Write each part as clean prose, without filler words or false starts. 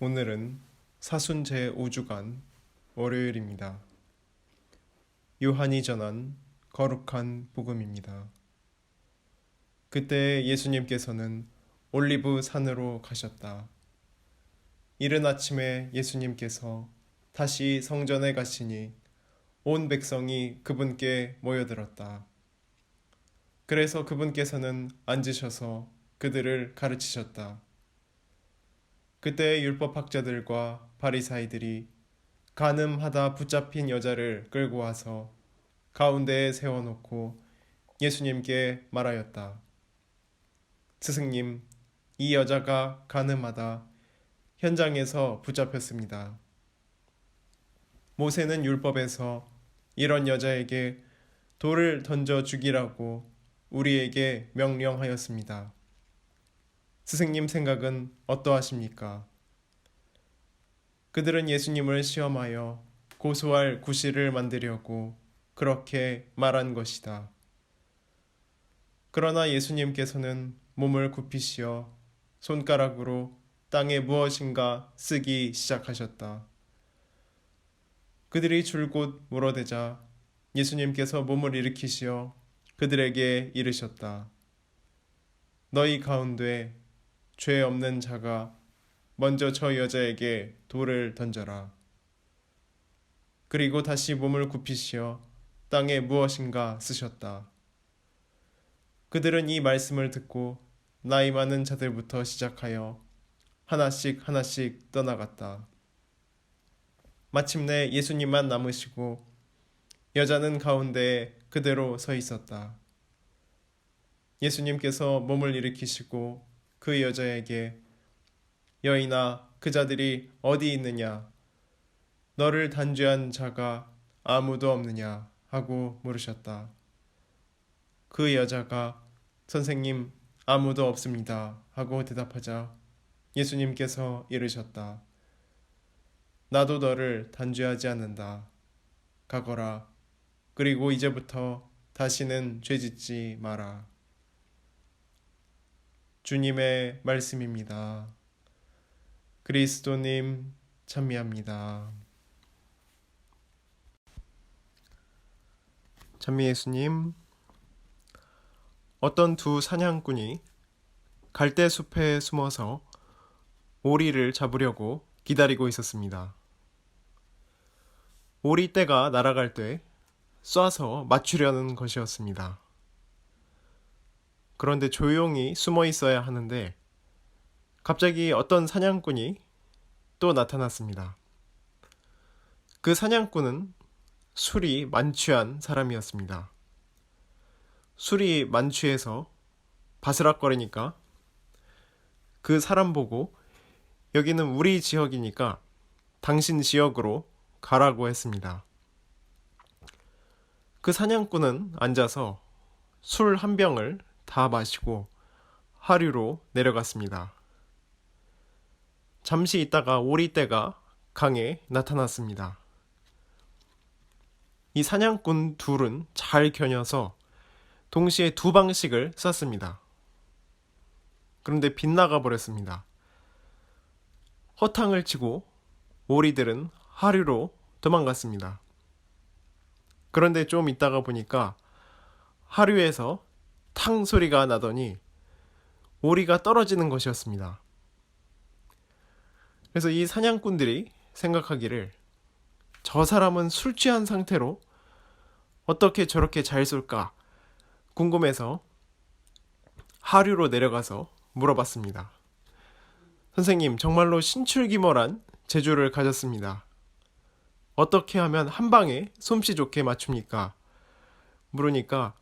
오늘은 사순 제5주간 월요일입니다. 요한이 전한 거룩한 복음입니다. 그때 예수님께서는 올리브 산으로 가셨다. 이른 아침에 예수님께서 다시 성전에 가시니 온 백성이 그분께 모여들었다. 그래서 그분께서는 앉으셔서 그들을 가르치셨다. 그때 율법학자들과 바리사이들이 간음하다 붙잡힌 여자를 끌고 와서 가운데에 세워놓고 예수님께 말하였다. 스승님, 이 여자가 간음하다 현장에서 붙잡혔습니다. 모세는 율법에서 이런 여자에게 돌을 던져 죽이라고 우리에게 명령하였습니다. 스승님 생각은 어떠하십니까? 그들은 예수님을 시험하여 고소할 구실을 만들려고 그렇게 말한 것이다. 그러나 예수님께서는 몸을 굽히시어 손가락으로 땅에 무엇인가 쓰기 시작하셨다. 그들이 줄곧 물어대자 예수님께서 몸을 일으키시어 그들에게 이르셨다. 너희 가운데 죄 없는 자가 먼저 저 여자에게 돌을 던져라. 그리고 다시 몸을 굽히시어 땅에 무엇인가 쓰셨다. 그들은 이 말씀을 듣고 나이 많은 자들부터 시작하여 하나씩 떠나갔다. 마침내 예수님만 남으시고 여자는 가운데에 그대로 서 있었다. 예수님께서 몸을 일으키시고 그 여자에게 여인아, 그 자들이 어디 있느냐? 너를 단죄한 자가 아무도 없느냐? 하고 물으셨다. 그 여자가 선생님, 아무도 없습니다. 하고 대답하자 예수님께서 이르셨다. 나도 너를 단죄하지 않는다. 가거라. 그리고 이제부터 다시는 죄짓지 마라. 주님의 말씀입니다. 그리스도님 찬미합니다. 찬미 예수님, 어떤 두 사냥꾼이 갈대숲에 숨어서 오리를 잡으려고 기다리고 있었습니다. 오리떼가 날아갈 때 쏴서 맞추려는 것이었습니다. 그런데 조용히 숨어 있어야 하는데 갑자기 어떤 사냥꾼이 또 나타났습니다. 그 사냥꾼은 술이 만취한 사람이었습니다. 술이 만취해서 바스락거리니까 그 사람 보고 여기는 우리 지역이니까 당신 지역으로 가라고 했습니다. 그 사냥꾼은 앉아서 술 한 병을 다 마시고 하류로 내려갔습니다. 잠시 있다가 오리떼가 강에 나타났습니다. 이 사냥꾼 둘은 잘 겨녀서 동시에 두 방씩을 쐈습니다. 그런데 빗나가 버렸습니다. 허탕을 치고 오리들은 하류로 도망갔습니다. 그런데 좀 있다가 보니까 하류에서 탕 소리가 나더니 오리가 떨어지는 것이었습니다. 그래서 이 사냥꾼들이 생각하기를 저 사람은 술 취한 상태로 어떻게 저렇게 잘 쏠까 궁금해서 하류로 내려가서 물어봤습니다. 선생님, 정말로 신출귀몰한 재주를 가졌습니다. 어떻게 하면 한 방에 솜씨 좋게 맞춥니까? 물으니까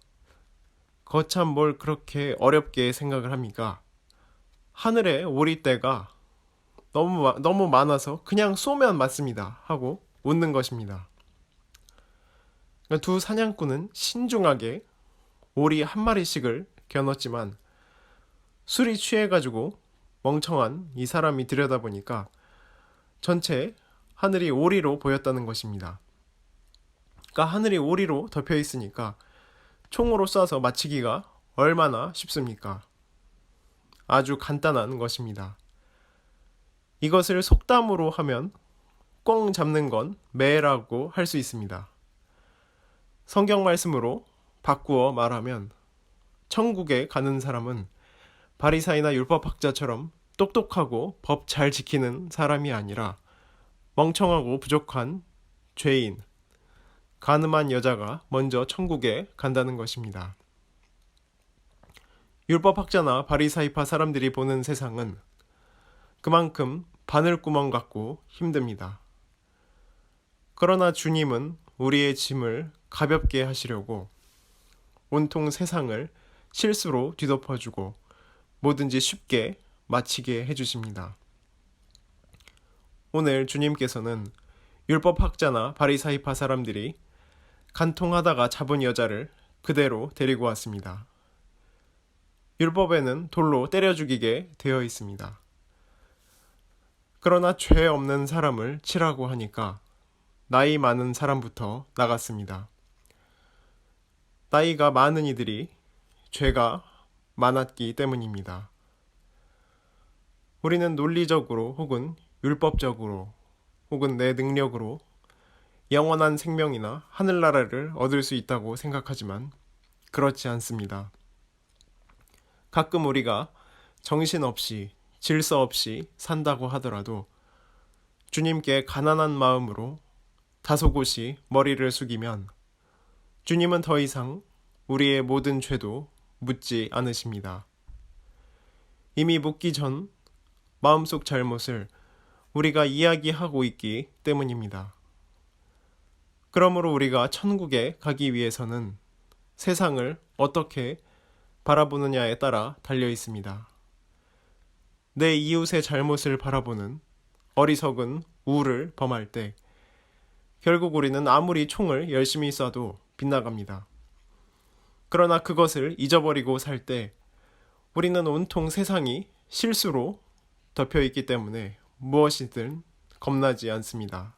거참 뭘 그렇게 어렵게 생각을 합니까? 하늘에 오리떼가 너무 많아서 그냥 쏘면 맞습니다. 하고 웃는 것입니다. 두 사냥꾼은 신중하게 오리 한 마리씩을 겨눴지만 술이 취해가지고 멍청한 이 사람이 들여다보니까 전체 하늘이 오리로 보였다는 것입니다. 그러니까 하늘이 오리로 덮여 있으니까 총으로 쏴서 맞히기가 얼마나 쉽습니까? 아주 간단한 것입니다. 이것을 속담으로 하면 꽁 잡는 건 매라고 할 수 있습니다. 성경 말씀으로 바꾸어 말하면 천국에 가는 사람은 바리사이나 율법학자처럼 똑똑하고 법 잘 지키는 사람이 아니라 멍청하고 부족한 죄인, 간음한 여자가 먼저 천국에 간다는 것입니다. 율법학자나 바리사이파 사람들이 보는 세상은 그만큼 바늘구멍 같고 힘듭니다. 그러나 주님은 우리의 짐을 가볍게 하시려고 온통 세상을 실수로 뒤덮어주고 뭐든지 쉽게 마치게 해주십니다. 오늘 주님께서는 율법학자나 바리사이파 사람들이 간통하다가 잡은 여자를 그대로 데리고 왔습니다. 율법에는 돌로 때려 죽이게 되어 있습니다. 그러나 죄 없는 사람을 치라고 하니까 나이 많은 사람부터 나갔습니다. 나이가 많은 이들이 죄가 많았기 때문입니다. 우리는 논리적으로 혹은 율법적으로 혹은 내 능력으로 영원한 생명이나 하늘나라를 얻을 수 있다고 생각하지만 그렇지 않습니다. 가끔 우리가 정신없이 질서 없이 산다고 하더라도 주님께 가난한 마음으로 다소곳이 머리를 숙이면 주님은 더 이상 우리의 모든 죄도 묻지 않으십니다. 이미 묻기 전 마음속 잘못을 우리가 이야기하고 있기 때문입니다. 그러므로 우리가 천국에 가기 위해서는 세상을 어떻게 바라보느냐에 따라 달려 있습니다. 내 이웃의 잘못을 바라보는 어리석은 우를 범할 때 결국 우리는 아무리 총을 열심히 쏴도 빗나갑니다. 그러나 그것을 잊어버리고 살 때 우리는 온통 세상이 실수로 덮여 있기 때문에 무엇이든 겁나지 않습니다.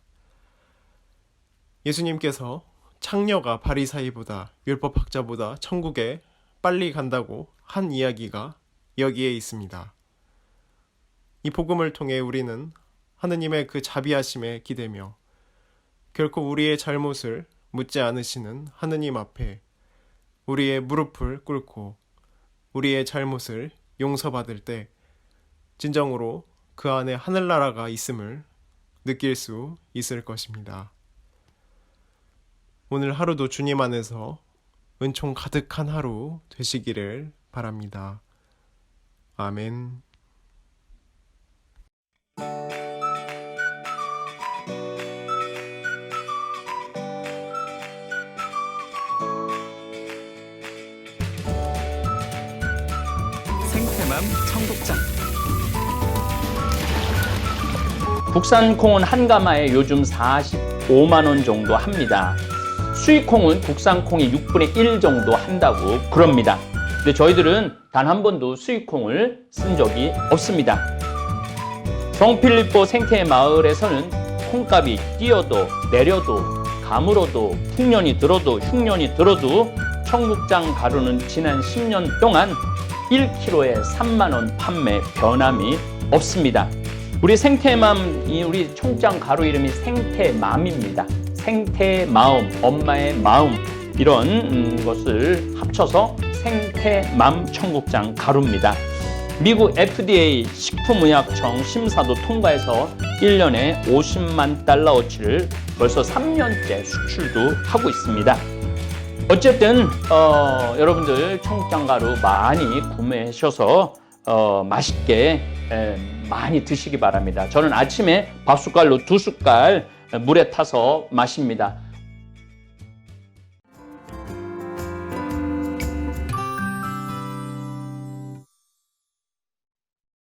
예수님께서 창녀가 바리사이보다 율법학자보다 천국에 빨리 간다고 한 이야기가 여기에 있습니다. 이 복음을 통해 우리는 하느님의 그 자비하심에 기대며 결코 우리의 잘못을 묻지 않으시는 하느님 앞에 우리의 무릎을 꿇고 우리의 잘못을 용서받을 때 진정으로 그 안에 하늘나라가 있음을 느낄 수 있을 것입니다. 오늘 하루도 주님 안에서 은총 가득한 하루 되시기를 바랍니다. 아멘. 생태맘 청국장. 국산 콩은 한 가마에 요즘 45만 원 정도 합니다. 수입 콩은 국산 콩이 6분의 1 정도 한다고 그럽니다. 근데 저희들은 단 한 번도 수입 콩을 쓴 적이 없습니다. 성필리포 생태 마을에서는 콩값이 뛰어도 내려도 가물어도 풍년이 들어도 흉년이 들어도 청국장 가루는 지난 10년 동안 1kg에 3만 원 판매 변함이 없습니다. 우리 생태맘, 우리 청국장 가루 이름이 생태맘입니다. 생태마음, 엄마의 마음, 이런 것을 합쳐서 생태맘 청국장 가루입니다. 미국 FDA 식품의약청 심사도 통과해서 1년에 50만 달러어치를 벌써 3년째 수출도 하고 있습니다. 어쨌든 여러분들 청국장 가루 많이 구매하셔서 맛있게 많이 드시기 바랍니다. 저는 아침에 밥숟갈로 2숟갈 물에 타서 마십니다.